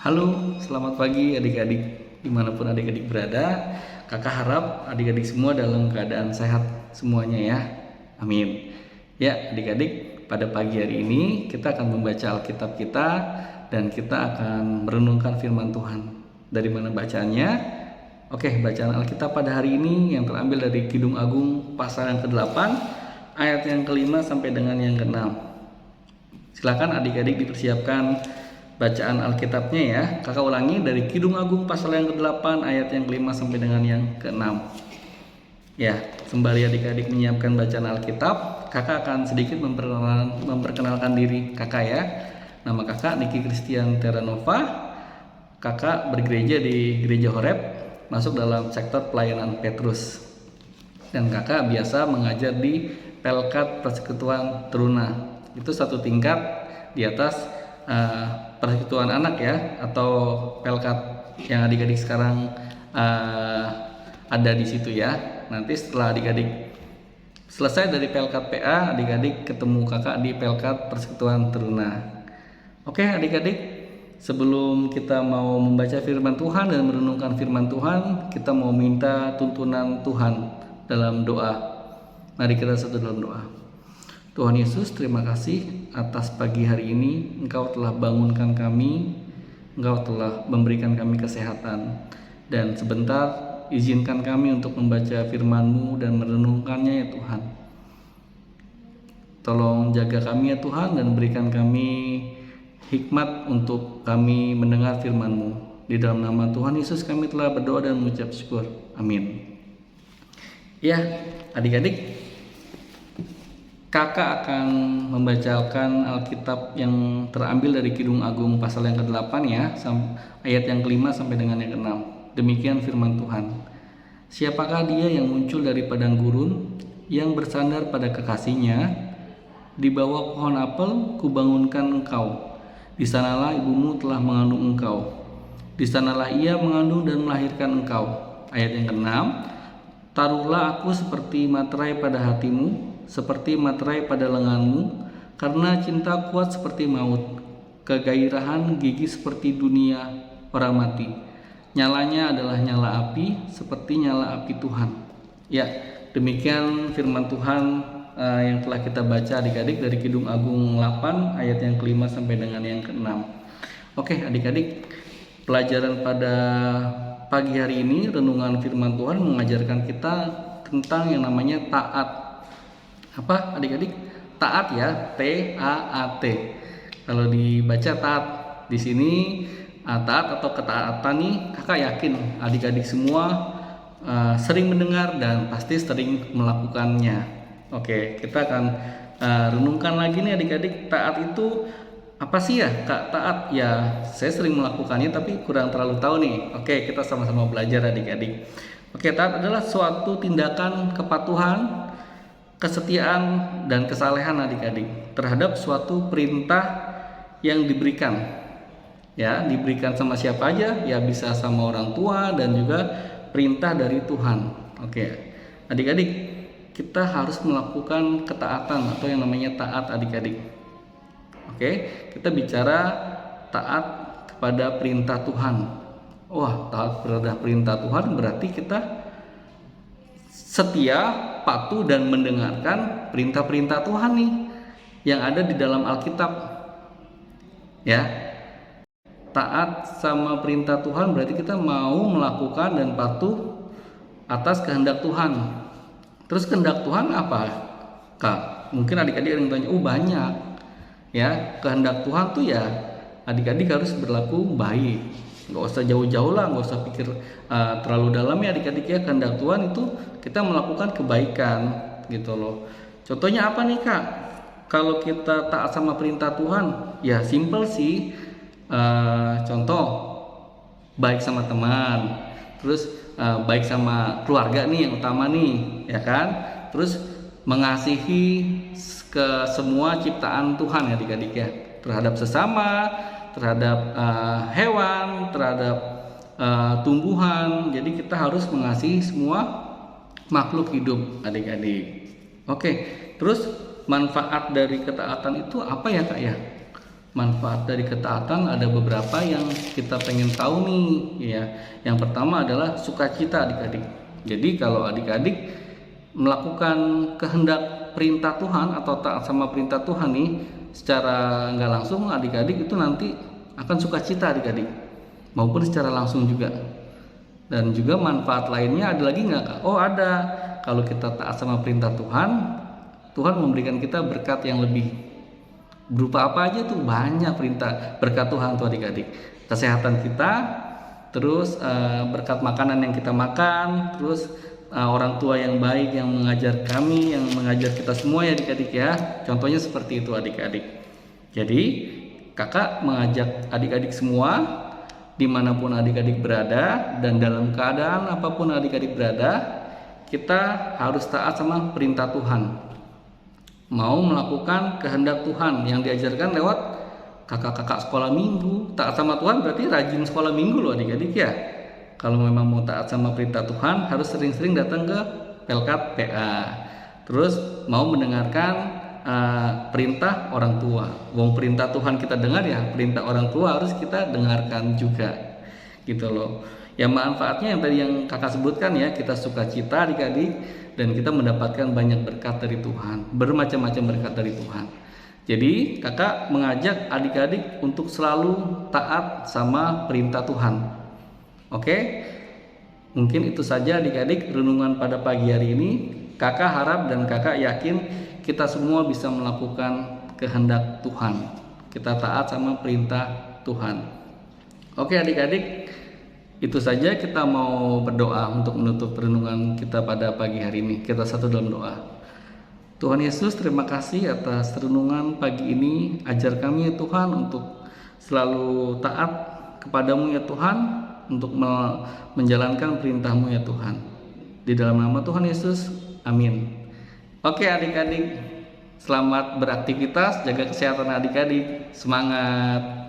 Halo, selamat pagi adik-adik dimanapun adik-adik berada. Kakak harap adik-adik semua dalam keadaan sehat semuanya ya. Amin. Ya adik-adik, pada pagi hari ini kita akan membaca Alkitab kita dan kita akan merenungkan firman Tuhan. Dari mana bacaannya? Oke, bacaan Alkitab pada hari ini yang terambil dari Kidung Agung pasal yang ke-8 ayat yang ke-5 sampai dengan yang ke-6. Silakan adik-adik dipersiapkan bacaan Alkitabnya ya. Kakak ulangi dari Kidung Agung pasal yang ke-8 ayat yang ke-5 sampai dengan yang ke-6. Ya, sembari adik-adik menyiapkan bacaan Alkitab, kakak akan sedikit memperkenalkan diri kakak ya. Nama kakak Niki Christian Terranova. Kakak bergereja di Gereja Horeb, masuk dalam sektor pelayanan Petrus. Dan kakak biasa mengajar di Pelkat Persekutuan Teruna. Itu satu tingkat di atas persekutuan anak ya, atau Pelkat yang adik-adik sekarang ada di situ ya. Nanti setelah adik-adik selesai dari Pelkat PA, adik-adik ketemu kakak di Pelkat Persekutuan Teruna. Oke adik-adik, sebelum kita mau membaca firman Tuhan dan merenungkan firman Tuhan, kita mau minta tuntunan Tuhan dalam doa. Mari kita satu dalam doa. Tuhan Yesus, terima kasih atas pagi hari ini. Engkau telah bangunkan kami, Engkau telah memberikan kami kesehatan. Dan sebentar izinkan kami untuk membaca firman-Mu dan merenungkannya ya Tuhan. Tolong jaga kami ya Tuhan dan berikan kami hikmat untuk kami mendengar firman-Mu. Di dalam nama Tuhan Yesus kami telah berdoa dan mengucap syukur. Amin. Ya, adik-adik, kakak akan membacakan Alkitab yang terambil dari Kidung Agung pasal yang ke-8 ya, ayat yang ke-5 sampai dengan yang ke-6. Demikian firman Tuhan. Siapakah dia yang muncul dari padang gurun, yang bersandar pada kekasihnya? Di bawah pohon apel kubangunkan engkau. Di sanalah ibumu telah mengandung engkau. Di sanalah ia mengandung dan melahirkan engkau. Ayat yang ke-6. Taruhlah aku seperti materai pada hatimu, seperti materai pada lenganmu, karena cinta kuat seperti maut, kegairahan gigi seperti dunia orang mati. Nyalanya adalah nyala api, seperti nyala api Tuhan. Ya, demikian firman Tuhan yang telah kita baca adik-adik dari Kidung Agung 8 ayat yang ke-5 sampai dengan yang ke-6. Oke adik-adik, pelajaran pada pagi hari ini, renungan firman Tuhan mengajarkan kita tentang yang namanya taat. Apa adik-adik? Taat ya, T-A-A-T. Kalau dibaca taat di sini, taat atau ketaatan nih, kakak yakin adik-adik semua sering mendengar dan pasti sering melakukannya. Oke, kita akan renungkan lagi nih adik-adik, taat itu apa sih ya Kak? Taat ya, saya sering melakukannya tapi kurang terlalu tahu nih. Oke, kita sama-sama belajar adik-adik. Oke, taat adalah suatu tindakan kepatuhan, kesetiaan dan kesalehan adik-adik terhadap suatu perintah yang diberikan. Ya, diberikan sama siapa aja? Ya bisa sama orang tua dan juga perintah dari Tuhan. Oke. Adik-adik, kita harus melakukan ketaatan atau yang namanya taat adik-adik. Oke, kita bicara taat kepada perintah Tuhan. Wah, taat kepada perintah Tuhan berarti kita setia, patuh dan mendengarkan perintah-perintah Tuhan nih yang ada di dalam Alkitab. Ya. Taat sama perintah Tuhan berarti kita mau melakukan dan patuh atas kehendak Tuhan. Terus kehendak Tuhan apa, Kak? Mungkin adik-adik yang tanya, banyak. Ya, kehendak Tuhan tuh ya adik-adik harus berlaku baik. Nggak usah jauh-jauh lah, nggak usah pikir terlalu dalam ya adik-adik ya. Kehendak Tuhan itu kita melakukan kebaikan gitu loh. Contohnya apa nih Kak? Kalau kita taat sama perintah Tuhan, ya simple sih. Contoh, baik sama teman, terus baik sama keluarga nih yang utama nih, ya kan? Terus mengasihi ke semua ciptaan Tuhan ya adik-adik ya, terhadap sesama, terhadap hewan, terhadap tumbuhan. Jadi kita harus mengasihi semua makhluk hidup adik-adik. Oke, terus manfaat dari ketaatan itu apa ya Kak ya? manfaat dari ketaatan ada beberapa yang kita pengen tahu nih ya. Yang pertama adalah sukacita adik-adik. Jadi kalau adik-adik melakukan kehendak perintah Tuhan atau taat sama perintah Tuhan nih secara nggak langsung, adik-adik itu nanti akan sukacita adik-adik, maupun secara langsung juga. Dan juga manfaat lainnya ada lagi nggak Kak? Oh ada, kalau kita taat sama perintah Tuhan, Tuhan memberikan kita berkat yang lebih. Berupa apa aja tuh? Banyak perintah berkat Tuhan tuh adik-adik. Kesehatan kita, terus berkat makanan yang kita makan, terus orang tua yang baik yang mengajar kami, yang mengajar kita semua ya adik-adik ya. Contohnya seperti itu adik-adik. Jadi kakak mengajak adik-adik semua, dimanapun adik-adik berada dan dalam keadaan apapun adik-adik berada, kita harus taat sama perintah Tuhan. Mau melakukan kehendak Tuhan yang diajarkan lewat kakak-kakak sekolah minggu. Taat sama Tuhan berarti rajin sekolah minggu loh adik-adik ya. Kalau memang mau taat sama perintah Tuhan, harus sering-sering datang ke Pelkat PA. Terus mau mendengarkan perintah orang tua. Wong perintah Tuhan kita dengar ya, perintah orang tua harus kita dengarkan juga. Gitu loh. Ya manfaatnya yang tadi yang kakak sebutkan ya, kita sukacita adik-adik dan kita mendapatkan banyak berkat dari Tuhan, bermacam-macam berkat dari Tuhan. Jadi kakak mengajak adik-adik untuk selalu taat sama perintah Tuhan. Oke, mungkin itu saja adik-adik renungan pada pagi hari ini. Kakak harap dan kakak yakin kita semua bisa melakukan kehendak Tuhan. Kita taat sama perintah Tuhan. Oke adik-adik, itu saja kita mau berdoa untuk menutup renungan kita pada pagi hari ini. Kita satu dalam doa. Tuhan Yesus, terima kasih atas renungan pagi ini. Ajar kami ya Tuhan untuk selalu taat kepadamu ya Tuhan, untuk menjalankan perintah-Mu ya Tuhan. Di dalam nama Tuhan Yesus, amin. Oke adik-adik, selamat beraktivitas, jaga kesehatan adik-adik, semangat.